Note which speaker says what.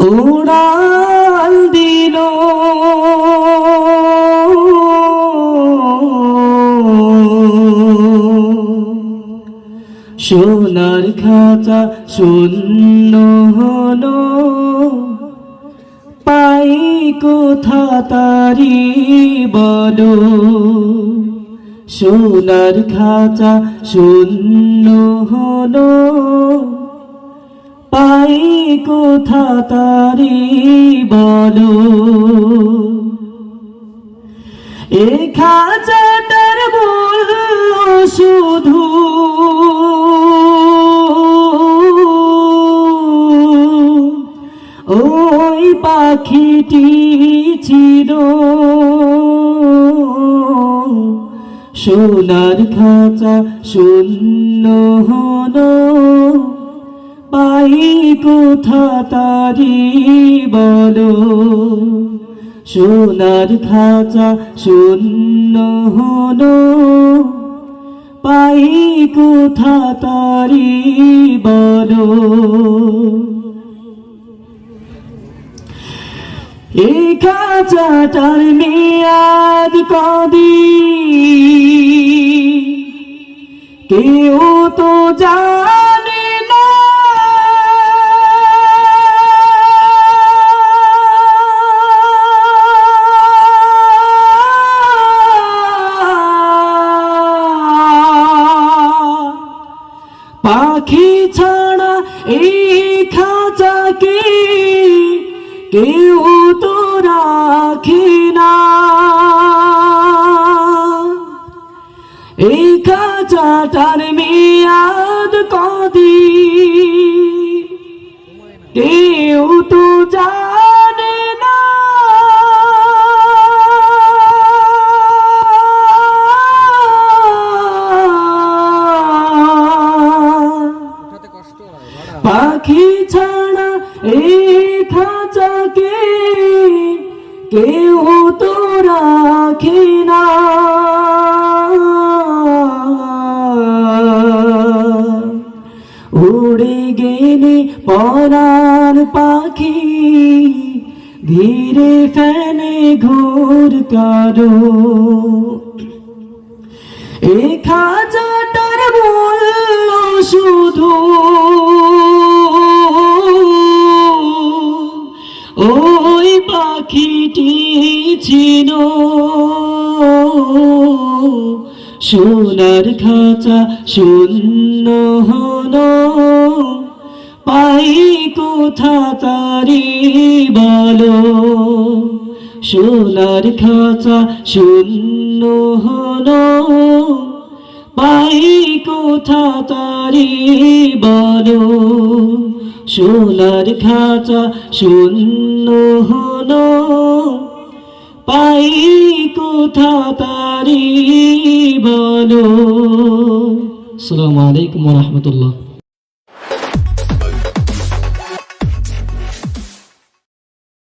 Speaker 1: উড়াল দিল সোনার খাঁচা শূন্য হলো, পাই কোথা তারি বলো। সোনার খাঁচা শূন্য হলো, পাই কোথা তারি বলো। এ খাঁচাটার মূল্য শুধু ওই পাখিটি ছিল। সোনার খাঁচা শূন্য হলো, পাই কোথা তারি বলো। সোনার খাঁচা শূন্য হলো, পাই কোথা তারি বলো। এই খাঁচাটার মেয়াদ কদিন কেউ তো জানে না। পাখি ছাড়া এই খাঁচাকে কেউ তো রাখে না। এই খাঁচাটার মেয়াদ কদিন কেউ তো জানে না। পাখি ছাড়া এই খাঁচাকে কেউ তো রাখে না। উড়ে গেলে পরাণ পাখি ধীরে ফেলে ঘোর কারো। এ খাঁচাটার মূল্য শুধু ওই পাখিটি ছিল। সোনার খাঁচা শূন্য হলো, পাই কোথা তারি বলো। সোনার খাঁচা শূন্য হলো, পাই কোথা তারি বলো। সোনার খাঁচা শূন্য হলো, পাই কোথা তারি বলো। আসসালামু আলাইকুম ওয়া রাহমাতুল্লাহ।